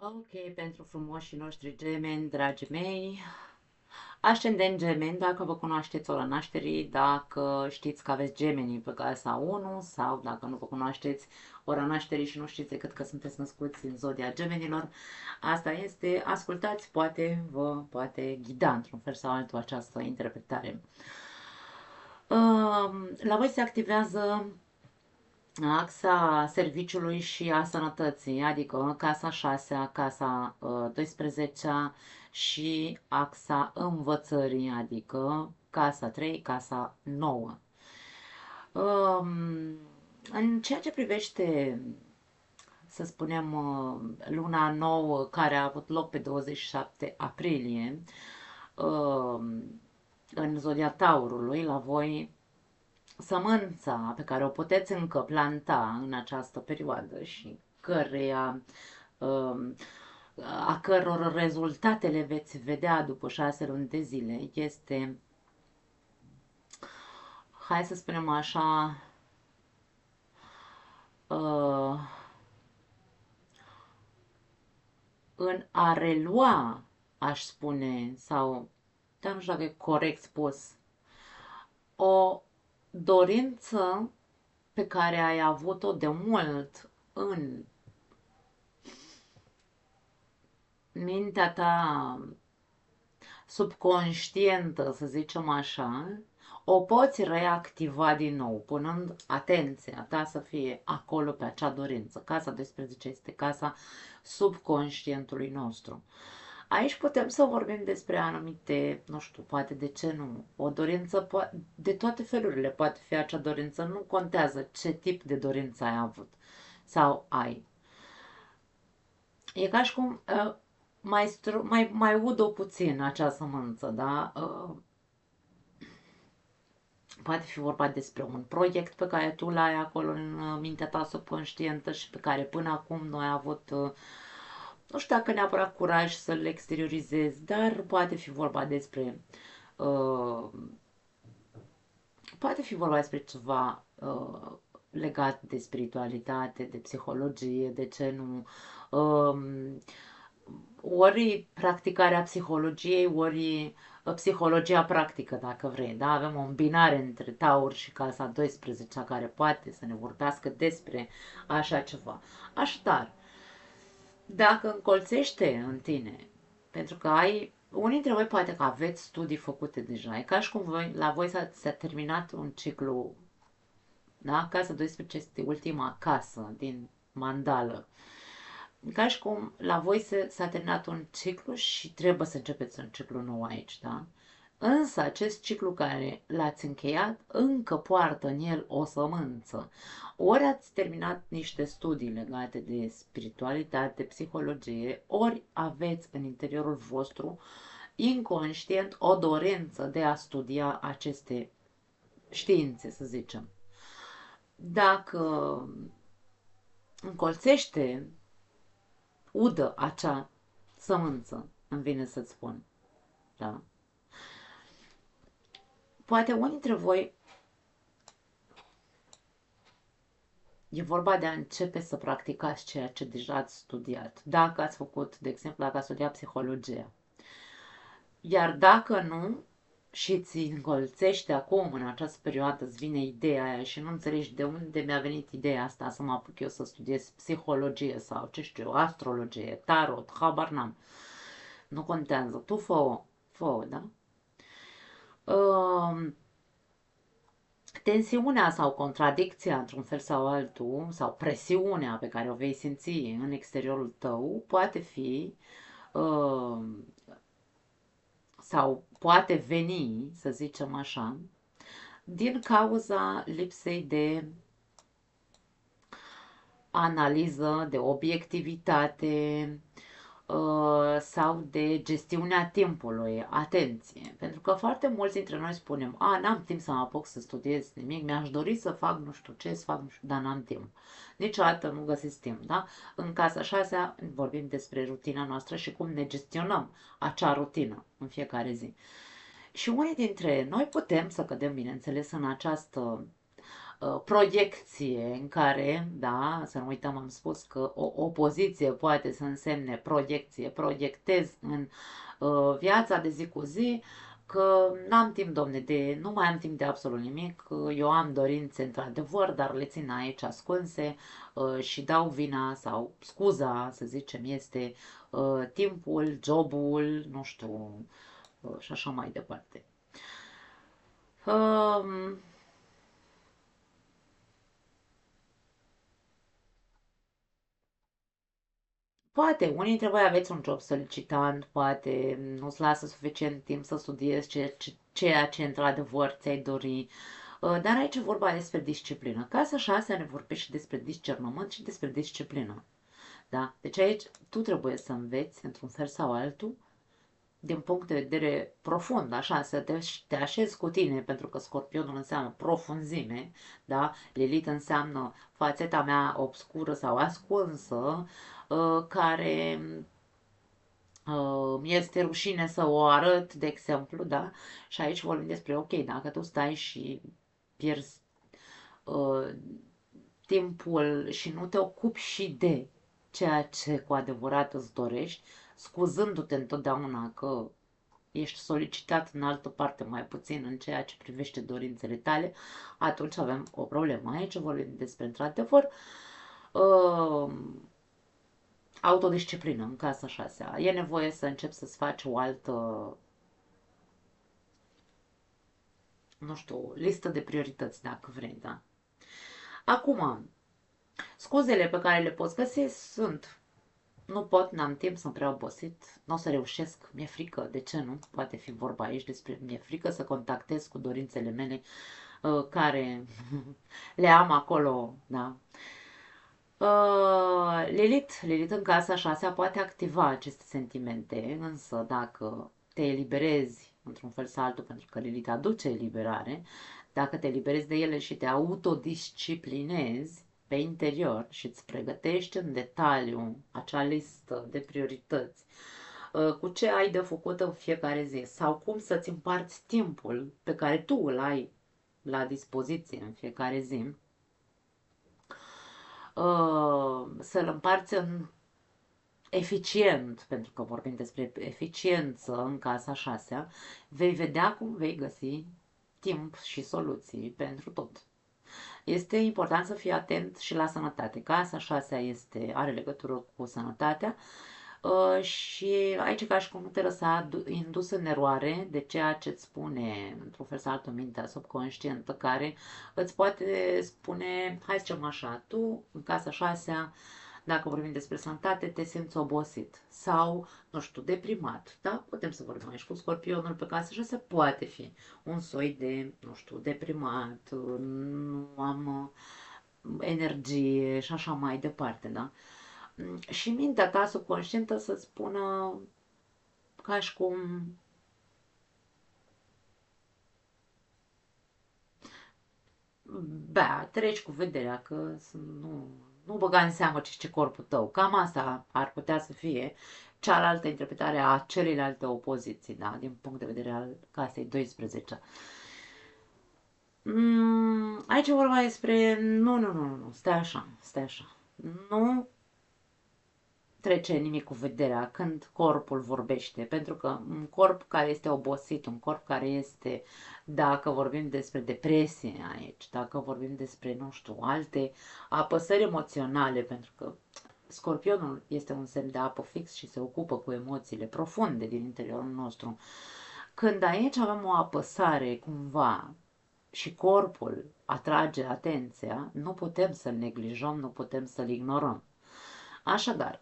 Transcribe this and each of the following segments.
Ok, pentru frumoșii noștri gemeni, dragii mei, ascendent gemeni, dacă vă cunoașteți ora nașterii, dacă știți că aveți gemenii pe casa 1 sau dacă nu vă cunoașteți ora nașterii și nu știți decât că sunteți născuți în zodia gemenilor, asta este, ascultați, poate ghida într-un fel sau altul această interpretare. La voi se activează axa serviciului și a sănătății, adică casa 6, casa 12 și axa învățării, adică casa 3, casa 9. În ceea ce privește, să spunem, luna nouă care a avut loc pe 27 aprilie, în zodia Taurului, la voi sămânța pe care o puteți încă planta în această perioadă și um, a căror rezultate le veți vedea după 6 luni de zile este, hai să spunem așa, uh, în a relua, aș spune, sau, dar nu știu dacă e corect spus, o dorință pe care ai avut-o de mult în mintea ta subconștientă, să zicem așa, o poți reactiva din nou, punând atenția ta să fie acolo pe acea dorință. Casa 12 este casa subconștientului nostru. Aici putem să vorbim despre anumite, nu știu, poate de ce nu, o dorință de toate felurile poate fi acea dorință, nu contează ce tip de dorință ai avut sau ai. E ca și cum mai ud-o puțin acea sămânță, da? Poate fi vorba despre un proiect pe care tu l-ai acolo în mintea ta subconștientă și pe care până acum nu ai avut, nu știu dacă neapărat curaj să-l exteriorizezi, dar poate fi vorba despre, uh, poate fi vorba despre ceva legat de spiritualitate, de psihologie, de ce nu, ori practicarea psihologiei, ori psihologia practică, dacă vrei. Da? Avem o îmbinare între Taur și casa 12 care poate să ne vorbească despre așa ceva. Așadar, dacă încolțește în tine, pentru că unii dintre voi poate că aveți studii făcute deja, e ca și cum la voi s-a terminat un ciclu, da? Casa 12 este ultima casă din mandală. Ca și cum la voi s-a terminat un ciclu și trebuie să începeți un ciclu nou aici, da? Însă acest ciclu care l-ați încheiat încă poartă în el o sămânță. Ori ați terminat niște studii legate de spiritualitate, psihologie, ori aveți în interiorul vostru inconștient o dorință de a studia aceste științe, să zicem. Dacă încolțește udă acea sămânță, îmi vine să-ți spun. Da? Poate unii dintre voi e vorba de a începe să practicați ceea ce deja ați studiat. Dacă ați făcut, de exemplu, dacă ați studiat psihologia. Iar dacă nu, și ți încolțește acum, în această perioadă, îți vine ideea aia și nu înțelegi de unde mi-a venit ideea asta să mă apuc eu să studiez psihologie sau, ce știu eu, astrologie, tarot, habar n-am. Nu contează. Tu fă-o, da? Tensiunea sau contradicția, într-un fel sau altul, sau presiunea pe care o vei simți în exteriorul tău, poate fi sau poate veni, să zicem așa, din cauza lipsei de analiză, de obiectivitate, sau de gestiunea timpului, atenție. Pentru că foarte mulți dintre noi spunem, n-am timp să mă apuc să studiez nimic, mi-aș dori să fac nu știu ce, să fac nu știu, dar n-am timp. Niciodată nu găsesc timp, da? În casa 6 vorbim despre rutina noastră și cum ne gestionăm acea rutină în fiecare zi. Și unii dintre noi putem să cădem, bineînțeles, în această proiecție în care, da, să nu uităm, am spus că o opoziție poate să însemne proiecție, proiectez în viața de zi cu zi, că n-am timp, domne, nu mai am timp de absolut nimic, eu am dorințe într-adevăr, dar le țin aici ascunse și dau vina sau scuza, să zicem, este timpul, jobul, nu știu, și așa mai departe. Um, Poate, unii dintre voi aveți un job solicitant, poate nu-ți lasă suficient timp să studiezi ceea ce într-adevăr ți-ai dori. Dar aici e vorba despre disciplină. Casa 6 ne vorbește despre discernământ și despre disciplină. Da? Deci aici tu trebuie să înveți, într-un fel sau altul, din punct de vedere profund, așa, să te așezi cu tine, pentru că Scorpionul înseamnă profunzime, da? Lilith înseamnă fațeta mea obscură sau ascunsă, care mi este rușine să o arăt, de exemplu, da? Și aici vorbim despre, ok, dacă tu stai și pierzi uh, timpul și nu te ocupi și de ceea ce cu adevărat îți dorești, scuzându-te întotdeauna că ești solicitat în altă parte mai puțin în ceea ce privește dorințele tale, atunci avem o problemă. Aici vorbim despre, într-adevăr, uh, autodisciplină în casa 6. E nevoie să începi să-ți faci o altă, nu știu, listă de priorități, dacă vrei, da? Acum, scuzele pe care le poți găsi sunt: nu pot, n-am timp, sunt prea obosit, nu o să reușesc, mi-e frică, de ce nu? Poate fi vorba aici despre mi-e frică să contactez cu dorințele mele care le am acolo, da? Lilith în casa 6 poate activa aceste sentimente, însă dacă te eliberezi într-un fel sau altul, pentru că Lilith aduce eliberare, dacă te eliberezi de ele și te autodisciplinezi pe interior și îți pregătești în detaliu acea listă de priorități, cu ce ai de făcut în fiecare zi sau cum să-ți împarți timpul pe care tu îl ai la dispoziție în fiecare zi, să-l împarți în eficient, pentru că vorbim despre eficiență în casa 6, vei vedea cum vei găsi timp și soluții pentru tot. Este important să fii atent și la sănătate. Casa 6 are legătură cu sănătatea și aici ca și cum nu te lăsa indus în eroare de ceea ce îți spune într-un fel sau altul mintea subconștientă, care îți poate spune, hai să zicem așa, tu în casa 6, dacă vorbim despre sănătate, te simți obosit sau, nu știu, deprimat, da? Putem să vorbim aici cu Scorpionul pe casă 6, poate fi un soi de, nu știu, deprimat, nu am energie și așa mai departe, da? Și mintea ta subconștientă să-ți spună ca și cum, bea, treci cu vederea că nu băga în seamă ce corpul tău. Cam asta ar putea să fie cealaltă interpretare a celelalte opoziții, da, din punct de vedere al casei 12. Aici e vorba despre, nu, stai așa. Nu trece nimic cu vederea când corpul vorbește, pentru că un corp care este obosit, un corp care este, dacă vorbim despre depresie aici, dacă vorbim despre, nu știu, alte apăsări emoționale, pentru că Scorpionul este un semn de apă fix și se ocupă cu emoțiile profunde din interiorul nostru. Când aici avem o apăsare cumva și corpul atrage atenția, nu putem să-l neglijăm, nu putem să-l ignorăm. Așadar,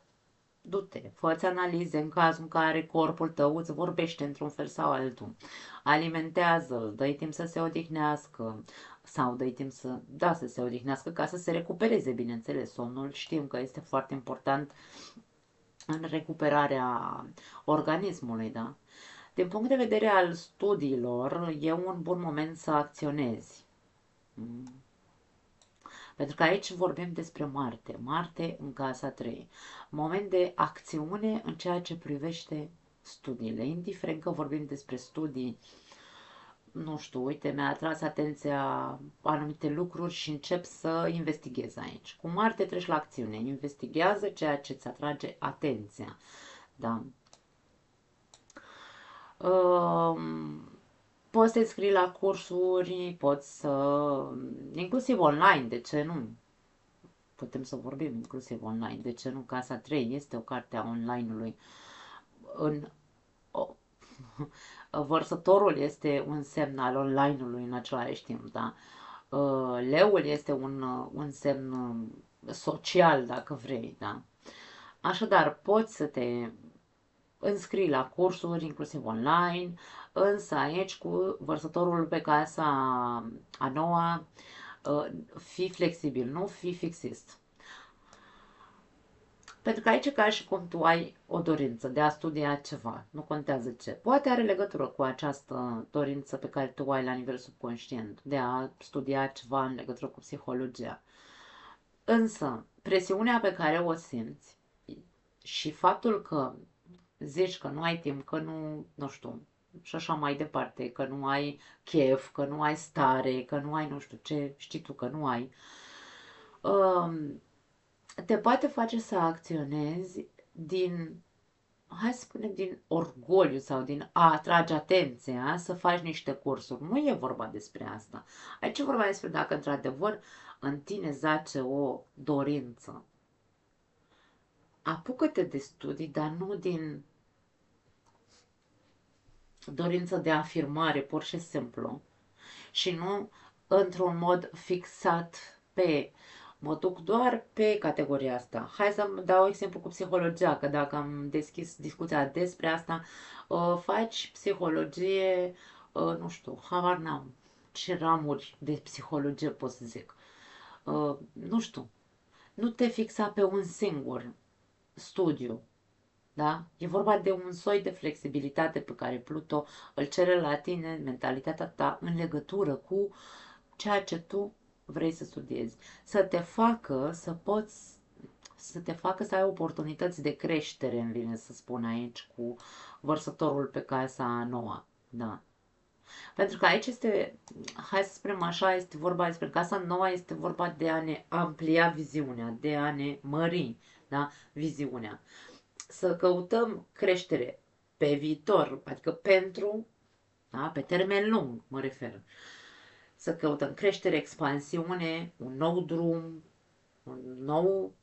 du-te, fă-ți analize în cazul în care corpul tău îți vorbește într-un fel sau altul. Alimentează-l, dă-i timp să se odihnească sau dă-i timp să se odihnească ca să se recupereze, bineînțeles. Somnul știm că este foarte important în recuperarea organismului, da? Din punct de vedere al studiilor, e un bun moment să acționezi. Pentru că aici vorbim despre Marte. Marte în casa 3. Moment de acțiune în ceea ce privește studiile. Indiferent că vorbim despre studii nu știu, uite, mi-a atras atenția anumite lucruri și încep să investighez aici. Cu Marte treci la acțiune, investigează ceea ce îți atrage atenția. Da. Poți să te scrii la cursuri, poți să, inclusiv online, de ce nu? Putem să vorbim inclusiv online, de ce nu? Casa 3 este o carte a online-ului. În, o, Vărsătorul este un semn al online-ului în același timp, da? Leul este un semn social, dacă vrei, da? Așadar, poți să te înscrii la cursuri, inclusiv online, însă aici cu vărsătorul pe casa a noua, fii flexibil, nu fii fixist. Pentru că aici e ca și cum tu ai o dorință de a studia ceva, nu contează ce. Poate are legătură cu această dorință pe care tu o ai la nivel subconștient, de a studia ceva în legătură cu psihologia. Însă, presiunea pe care o simți și faptul că zici că nu ai timp, că nu știu, și așa mai departe, că nu ai chef, că nu ai stare, că nu ai nu știu ce, știi tu că nu ai, te poate face să acționezi din, hai să spunem, din orgoliu sau din a atrage atenția să faci niște cursuri. Nu e vorba despre asta. Aici e vorba despre dacă într-adevăr în tine zace o dorință. Apucă-te de studii, dar nu din dorință de afirmare, pur și simplu, și nu într-un mod fixat pe mă duc doar pe categoria asta. Hai să dau exemplu cu psihologia, că dacă am deschis discuția despre asta, faci psihologie, nu știu, habar n-am ce ramuri de psihologie pot să zic. Nu știu, nu te fixa pe un singur studiu. Da? E vorba de un soi de flexibilitate pe care Pluto îl cere la tine, mentalitatea ta, în legătură cu ceea ce tu vrei să studiezi. Să te facă să poți, să te facă să ai oportunități de creștere, îmi vine să spun aici, cu vărsătorul pe casa noua. Da. Pentru că aici este, hai să spunem așa, este vorba despre casa nouă, este vorba de a ne amplia viziunea, de a ne mări, da, viziunea. Să căutăm creștere pe viitor, adică pentru, da, pe termen lung, mă refer. Să căutăm creștere, expansiune, un nou drum, un nou,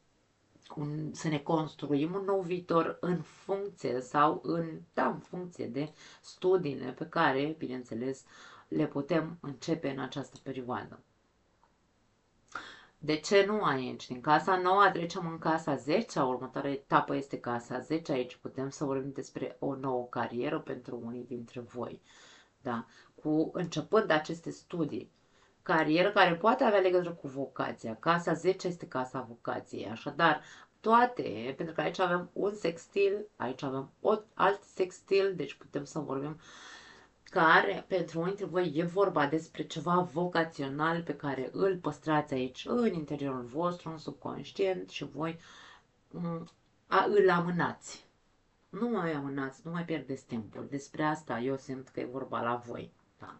să ne construim un nou viitor în funcție sau în funcție de studiile pe care, bineînțeles, le putem începe în această perioadă. De ce nu aici? Din casa nouă trecem în casa 10, următoarea etapă este casa 10, aici putem să vorbim despre o nouă carieră pentru unii dintre voi. Da? Cu începând aceste studii, carieră care poate avea legătură cu vocația. Casa 10 este casa vocației, așadar toate, pentru că aici avem un sextil, aici avem alt sextil, deci putem să vorbim care pentru unii dintre voi e vorba despre ceva vocațional pe care îl păstrați aici în interiorul vostru, în subconștient și voi îl amânați. Nu mai amânați, nu mai pierdeți timpul. Despre asta eu simt că e vorba la voi. Da.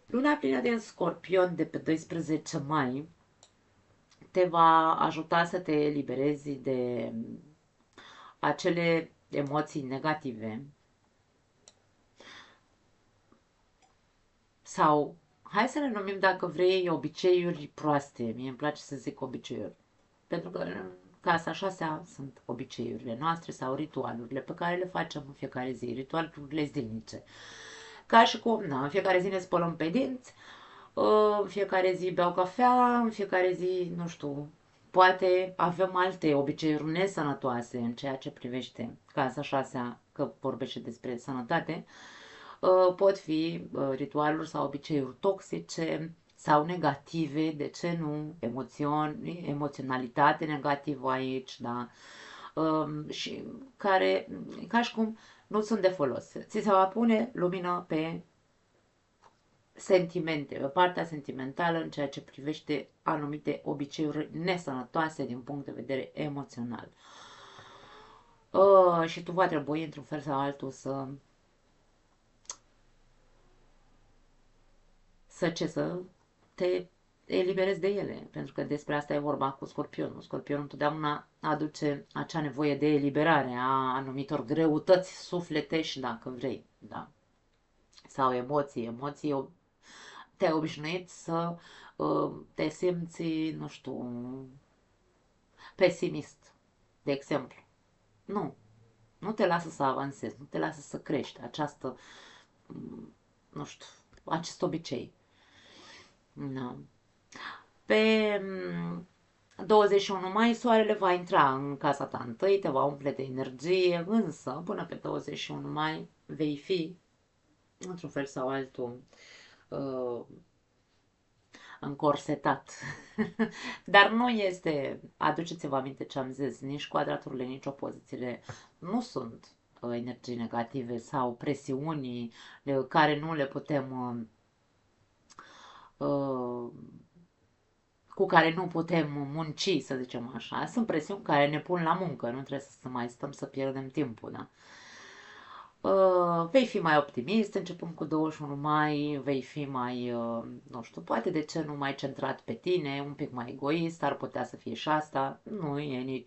Luna plină din Scorpion de pe 12 mai te va ajuta să te eliberezi de acele emoții negative sau hai să le numim, dacă vrei, obiceiuri proaste. Mie îmi place să zic obiceiuri. Pentru că în casa 6 sunt obiceiurile noastre sau ritualurile pe care le facem în fiecare zi, ritualurile zilnice. Ca și cum, na, în fiecare zi ne spălăm pe dinți, în fiecare zi beau cafea, în fiecare zi, nu știu, poate avem alte obiceiuri nesănătoase în ceea ce privește casa 6, că vorbește despre sănătate. Pot fi ritualuri sau obiceiuri toxice sau negative, de ce nu, emoționalitate negativă aici, da, și care, ca și cum, nu sunt de folos. Ți se va pune lumină pe sentimente, pe partea sentimentală în ceea ce privește anumite obiceiuri nesănătoase din punct de vedere emoțional. Și tu va trebui, într-un fel sau altul, să să te eliberezi de ele, pentru că despre asta e vorba cu scorpionul. Scorpionul întotdeauna aduce acea nevoie de eliberare a anumitor greutăți sufletești, dacă vrei, da. Sau emoții, te-ai obișnuit să te simți, nu știu, pesimist, de exemplu. Nu, nu te lasă să avansezi, nu te lasă să crești această, nu știu, acest obicei. Da. Pe 21 mai soarele va intra în casa ta întâi, te va umple de energie, însă până pe 21 mai vei fi, într-un fel sau altul, uh, încorsetat. Dar nu este, aduceți-vă aminte ce am zis, nici quadraturile, nici opozițiile nu sunt energii negative sau presiuni care nu le putem cu care nu putem munci, să zicem așa. Sunt presiuni care ne pun la muncă, nu trebuie să mai stăm să pierdem timpul, da? Vei fi mai optimist începând cu 21 mai, vei fi mai, nu știu, poate de ce nu mai centrat pe tine, un pic mai egoist, ar putea să fie și asta, nu e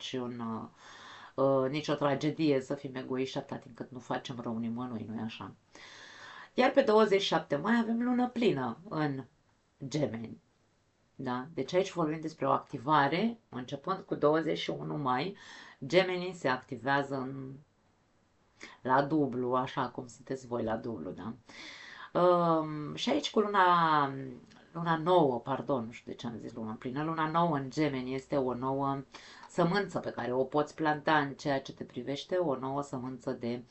nicio tragedie să fim egoiști atâta timp cât nu facem rău nimănui, nu-i așa? Iar pe 27 mai avem lună plină în Gemeni. Da? Deci aici vorbim despre o activare, începând cu 21 mai, Gemenii se activează la dublu, așa cum sunteți voi la dublu, da? Și aici cu luna nouă, pardon, nu știu de ce am zis luna plină, luna nouă în Gemeni este o nouă sămânță pe care o poți planta în ceea ce te privește, o nouă sămânță de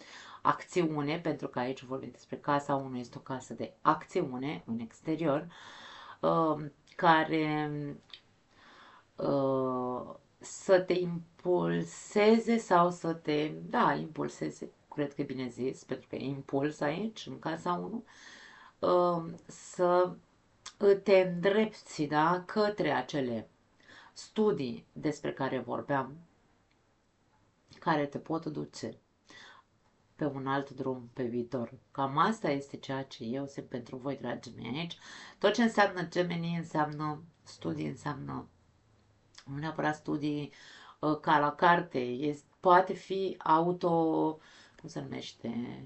acțiune, pentru că aici vorbim despre casa 1, este o casă de acțiune în exterior, care să te impulseze sau să te, da, impulseze, cred că e bine zis, pentru că e impuls aici, în casa 1, să te îndrepți, da, către acele studii despre care vorbeam, care te pot duce pe un alt drum pe viitor. Cam asta este ceea ce eu simt pentru voi, dragii mei, aici. Tot ce înseamnă Gemini înseamnă studii, înseamnă nu neapărat studii ca la carte, poate fi cum se numește,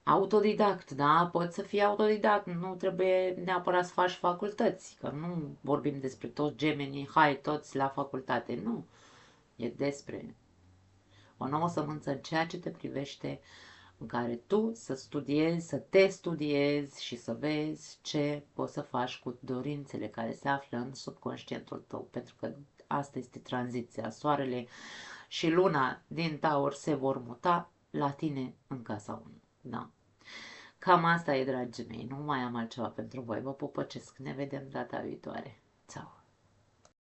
autodidact, da? Poți să fii autodidact, nu trebuie neapărat să faci facultăți, că nu vorbim despre toți gemenii, hai toți la facultate, nu. E despre o nouă sămânță în ceea ce te privește, în care tu să studiezi, să te studiezi și să vezi ce poți să faci cu dorințele care se află în subconștientul tău, pentru că asta este tranziția. Soarele și luna din Taur se vor muta la tine în casa 1. Da. Cam asta e, dragii mei. Nu mai am altceva pentru voi. Vă pupăcesc. Ne vedem data viitoare. Ceau!